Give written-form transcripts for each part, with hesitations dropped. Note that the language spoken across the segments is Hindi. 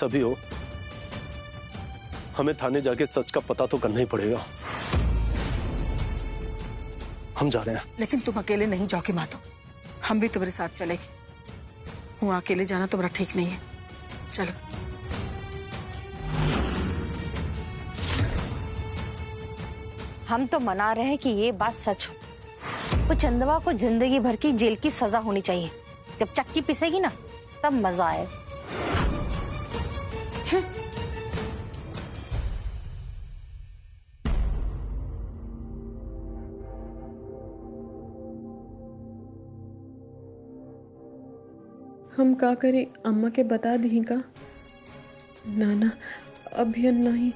सभी हो, हमें थाने जाके सच का पता तो करना ही पड़ेगा। हम जा रहे हैं। लेकिन तुम अकेले नहीं जाओगे माधव, हम भी तुम्हारे साथ चलेंगे। वहां अकेले जाना तुम्हारा ठीक नहीं है, चलो। हम तो मना रहे हैं कि ये बात सच हो। वो चंदवा को जिंदगी भर की जेल की सजा होनी चाहिए। जब चक्की पिसेगी ना तब मजा आए। हम का करें, अम्मा के बता दी का? ना अभी नहीं,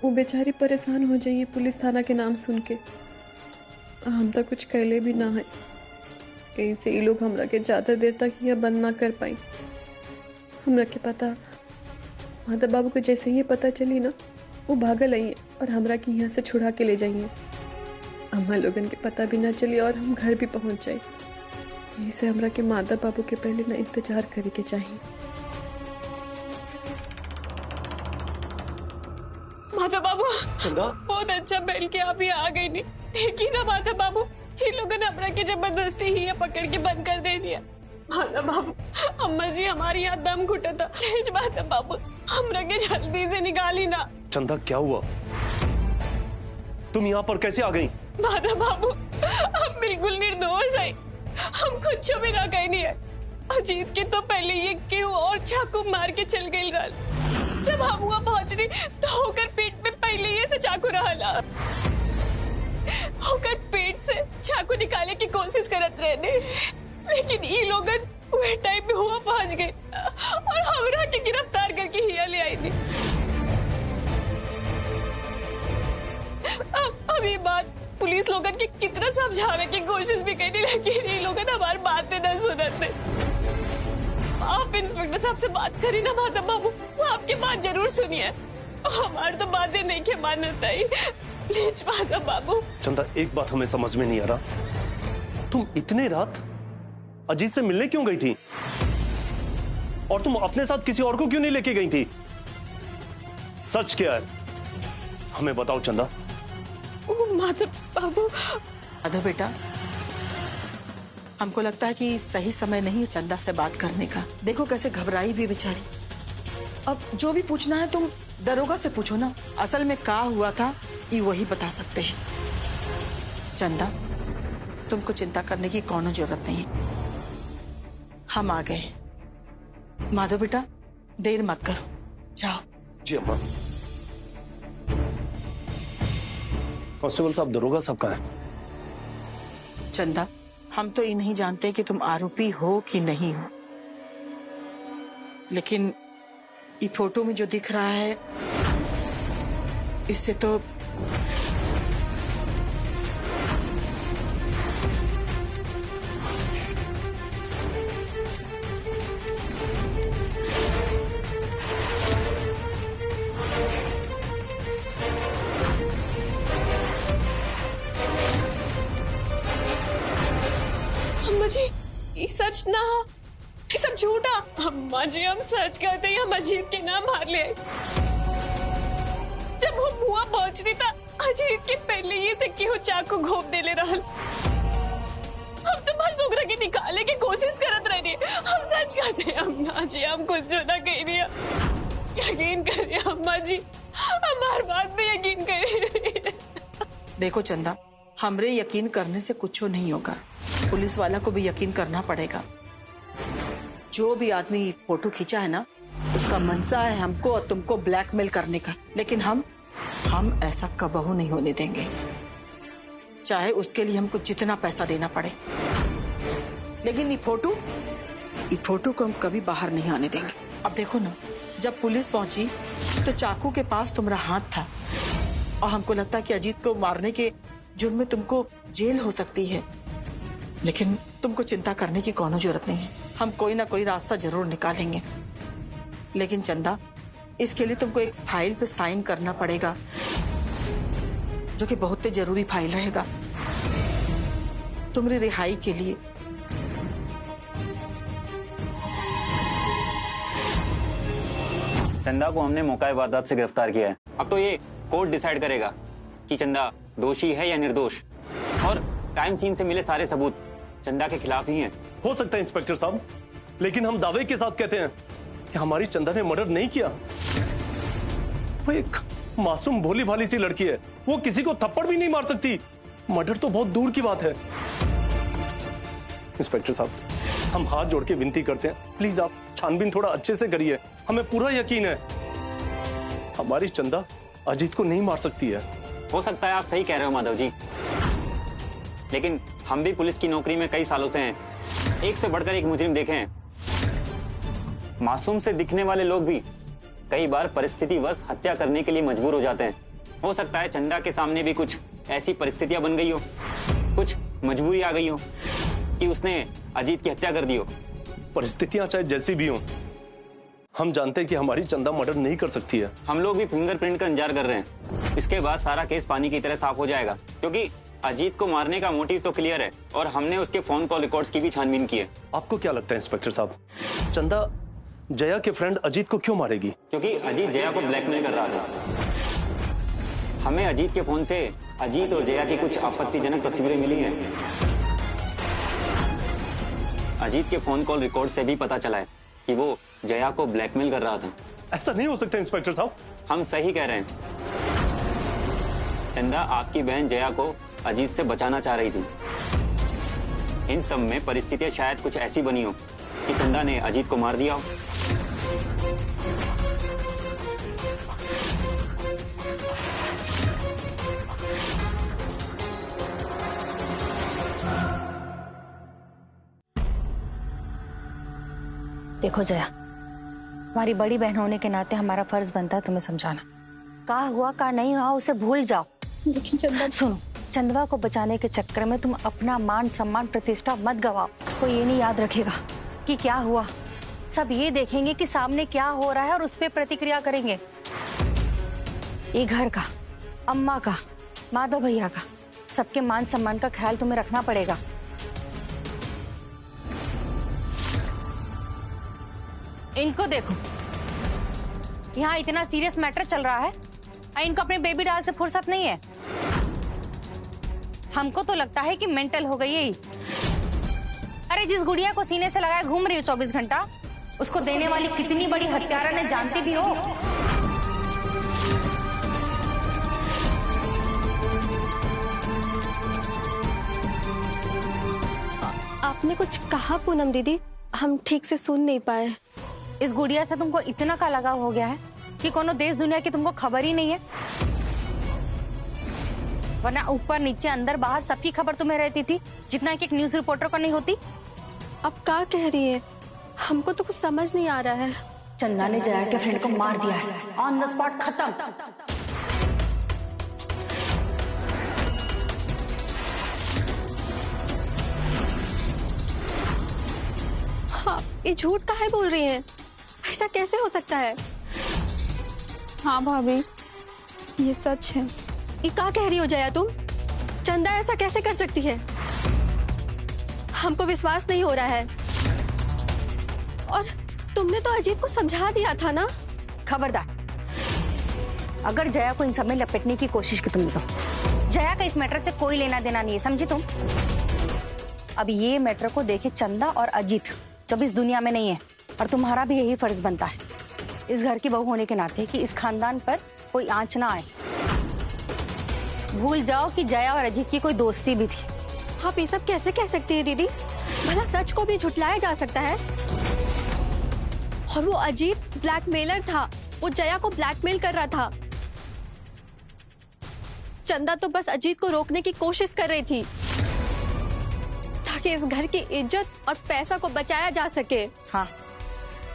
वो बेचारी परेशान हो जाइए पुलिस थाना के नाम सुन के। हम तो कुछ कहले भी ना है, कहीं से ये लोग हमरा के ज्यादा देर तक यह बंद ना कर पाई। हमरा के पता माता बाबू को जैसे ही पता चली ना, वो भागल आई और हमरा के यहाँ से छुड़ा के ले जाइए। अम्मा लोगन के पता भी ना चली और हम घर भी पहुंच जाए। यही से हमरा के माता बाबू के पहले ना इंतजार करे के चाहिए। माता बाबू, चंदा, बहुत अच्छा बैल के आप ही आ गई नहीं। देखी ना माता बाबू, ये लोगों ने हमरा के जबरदस्ती ही पकड़ के बंद कर दे दिया। माता बाबू, अम्मा जी हमारी यहाँ दम घुटा था। प्लीज माता बाबू, हमरा के जल्दी से निकाली ना। चंदा क्या हुआ? तुम यहाँ पर कैसे आ गई? माता बाबू, हम बिल्कुल निर्दोष है, हम कुछ भी ना कही नहीं है। अजीत के तो पहले ये क्यों और चाकू मार के चल गई रहा। जब हम हुआ पहुंचनी तो होकर पेट में पहले ये से चाकू रहा, होकर पेट से चाकू निकाले की कोशिश करत रहने, लेकिन ये लोगन वह टाइम में हुआ पहुंच गए और हमरा के गिरफ्तार करके हिया ले आई थी। अब ये बात पुलिस लोगन की कितना समझाने की कोशिश भी करी, लेकिन ये लोगन हमारी बातें न सुनते। आप इंस्पेक्टर साहब से बात करी ना माता बाबू, वो आपकी बात जरूर सुनिए। हमारी तो बातें नहीं के मानता ही। प्लीज माता बाबू। चंदा, एक बात हमें समझ में नहीं आ रहा, तुम इतने रात अजीत से मिलने क्यों गई थी? और तुम अपने साथ किसी और को क्यों नहीं लेके गई थी? सच क्या है, हमें बताओ चंदा। माता बाबू। माधव बेटा, हमको लगता है कि सही समय नहीं है चंदा से बात करने का। देखो कैसे घबराई हुई बेचारी। अब जो भी पूछना है तुम दरोगा से पूछो ना, असल में क्या हुआ था ये वही बता सकते हैं। चंदा, तुमको चिंता करने की कोनो जरूरत नहीं है, हम आ गए हैं। माधव बेटा, देर मत करो, जाओ। जी अम्मा। कांस्टेबल साहब, दरोगा साहब कहाँ है? चंदा, हम तो ये नहीं जानते कि तुम आरोपी हो कि नहीं हो, लेकिन ये फोटो में जो दिख रहा है इससे तो अम्मा जी, ये सच ना, ये सब झूठा। अम्मा जी, हम सच कहते हैं, हम अजीत के नाम मार ले। जब हम हुआ पहुंच रही था, अजीत के पहले ये से क्यों चाकू घोप दे ले रहा। हम तो बस उगरा के निकाले की कोशिश करत रहे। हम सच कहते हैं अम्मा जी, हम कुछ जो ना कह दिया। यकीन करिए अम्मा जी, हमारी बात पे यकीन करिए। देखो चंदा, हमरे यकीन करने से कुछ नहीं होगा, पुलिस वाला को भी यकीन करना पड़ेगा। जो भी आदमी फोटो खींचा है ना, उसका मनसा है हमको और तुमको ब्लैकमेल करने का, लेकिन हम ऐसा कबहू नहीं होने देंगे, चाहे उसके लिए हमको जितना पैसा देना पड़े। लेकिन ये फोटो को हम कभी बाहर नहीं आने देंगे। अब देखो ना, जब पुलिस पहुंची तो चाकू के पास तुम्हारा हाथ था और हमको लगता है कि अजीत को मारने के जुर्म में तुमको जेल हो सकती है, लेकिन तुमको चिंता करने की कोनो जरूरत नहीं है। हम कोई ना कोई रास्ता जरूर निकालेंगे। लेकिन चंदा, इसके लिए तुमको एक फाइल पे साइन करना पड़ेगा, जो कि बहुत ही जरूरी फाइल रहेगा तुम्हारी रिहाई के लिए। चंदा को हमने मौका वारदात से गिरफ्तार किया है। अब तो ये कोर्ट डिसाइड करेगा कि चंदा दोषी है या निर्दोष। और क्राइम सीन से मिले सारे सबूत चंदा के खिलाफ ही हैं। हो सकता है इंस्पेक्टर साहब, लेकिन हम दावे के साथ कहते हैं कि हमारी चंदा ने मर्डर नहीं किया। वो एक मासूम भोली भाली सी लड़की है, वो किसी को थप्पड़ भी नहीं मार सकती। मर्डर तो बहुत दूर की बात है। इंस्पेक्टर साहब, हम हाथ जोड़ के विनती करते हैं, प्लीज आप छानबीन थोड़ा अच्छे से करिए। हमें पूरा यकीन है हमारी चंदा अजीत को नहीं मार सकती है। हो सकता है आप सही कह रहे हो माधव जी, लेकिन हम भी पुलिस की नौकरी में कई सालों से हैं। एक से बढ़कर एक मुजरिम देखे हैं। मासूम से दिखने वाले लोग भी कई बार परिस्थितिवश हत्या करने के लिए मजबूर हो जाते हैं। हो सकता है चंदा के सामने भी कुछ ऐसी परिस्थितियां बन गई हो, कुछ मजबूरी आ गई हो कि उसने अजीत की हत्या कर दी हो। परिस्थितियां चाहे जैसी भी हो, हम जानते हैं कि हमारी चंदा मर्डर नहीं कर सकती है। हम लोग भी फिंगरप्रिंट का इंतजार कर रहे हैं। इसके बाद सारा केस पानी की तरह साफ हो जाएगा, क्योंकि अजीत को मारने का मोटिव तो क्लियर है और हमने उसके फोन कॉल रिकॉर्ड्स की भी छानबीन की है। आपको क्या लगता है इंस्पेक्टर साहब, चंदा जया के फ्रेंड अजीत को क्यों मारेगी? क्योंकि अजीत जया को ब्लैकमेल कर रहा था। हमें अजीत के फोन से अजीत और जया की कुछ आपत्तिजनक तस्वीरें मिली हैं। अजीत के फोन कॉल रिकॉर्ड से भी पता चला है कि वो जया को ब्लैकमेल कर रहा था। ऐसा नहीं हो सकता इंस्पेक्टर साहब। हम सही कह रहे हैं। चंदा आपकी बहन जया को अजीत से बचाना चाह रही थी। इन सब में परिस्थितियां शायद कुछ ऐसी बनी हो कि चंदा ने अजीत को मार दिया हो। देखो जया, हमारी बड़ी बहन होने के नाते हमारा फर्ज बनता है तुम्हें समझाना। का हुआ का नहीं हुआ उसे भूल जाओ। लेकिन चंदा, सुनो, चंदवा को बचाने के चक्कर में तुम अपना मान सम्मान प्रतिष्ठा मत गवाओ। कोई ये नहीं याद रखेगा कि क्या हुआ, सब ये देखेंगे कि सामने क्या हो रहा है और उस पर प्रतिक्रिया करेंगे। ये घर का, अम्मा का, माधव भैया का, सबके मान सम्मान का ख्याल तुम्हें रखना पड़ेगा। इनको देखो, यहाँ इतना सीरियस मैटर चल रहा है, इनको अपने बेबी डाल से फुर्सत नहीं है। हमको तो लगता है कि मेंटल हो गई है। अरे जिस गुड़िया को सीने से लगाए घूम रही हो 24 घंटा, उसको देने वाली कितनी बड़ी हत्यारा ने जानती भी हो। आपने कुछ कहा पूनम दीदी, हम ठीक से सुन नहीं पाए। इस गुड़िया से तुमको इतना का लगाव हो गया है कि कोनो देश दुनिया की तुमको खबर ही नहीं है, वरना ऊपर नीचे अंदर बाहर सबकी खबर तुम्हें रहती थी, जितना कि एक न्यूज रिपोर्टर को नहीं होती। अब क्या कह रही है? हमको तो कुछ समझ नहीं आ रहा है। चंदा ने जया के फ्रेंड को मार दिया है, ऑन द स्पॉट, खत्म। हाँ, ये झूठ काहे बोल रही हैं? ऐसा कैसे हो सकता है? हाँ भाभी, ये सच है। ये क्या कह रही हो जया तुम? चंदा ऐसा कैसे कर सकती है? हमको विश्वास नहीं हो रहा है। और तुमने तो अजीत को समझा दिया था ना? खबरदार, अगर जया को इन सब में लपेटने की कोशिश की तुमने, तो जया का इस मैटर से कोई लेना देना नहीं है, समझी तुम? अब ये मैटर को देखे चंदा और अजीत, जब इस दुनिया में नहीं है, और तुम्हारा भी यही फर्ज बनता है इस घर की बहू होने के नाते कि इस खानदान पर कोई आंच ना आए। भूल जाओ कि जया और अजीत की कोई दोस्ती भी थी। आप ये सब कैसे कह सकती है दीदी? भला सच को भी झुठलाया जा सकता है? और वो अजीत ब्लैकमेलर था, वो जया को ब्लैकमेल कर रहा था। चंदा तो बस अजीत को रोकने की कोशिश कर रही थी ताकि इस घर की इज्जत और पैसा को बचाया जा सके। हाँ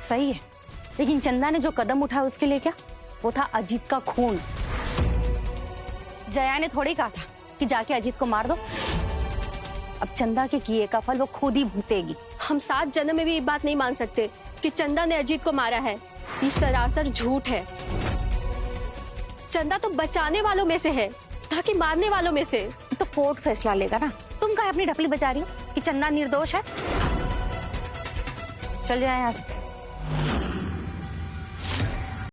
सही है, लेकिन चंदा ने जो कदम उठाया उसके लिए क्या? वो था अजीत का खून। जया ने थोड़ी कहा था कि जाके अजीत को मार दो। अब चंदा के किए का फल वो खुद ही भुगतेगी। हम 7 जन्म में भी ये बात नहीं मान सकते कि चंदा ने अजीत को मारा है। ये सरासर झूठ है। चंदा तो बचाने वालों में से है, ताकि मारने वालों में से। तो कोर्ट फैसला लेगा ना। तुम क्या अपनी ढपली बचा रही हो कि चंदा निर्दोष है? चल जाए यहाँ से।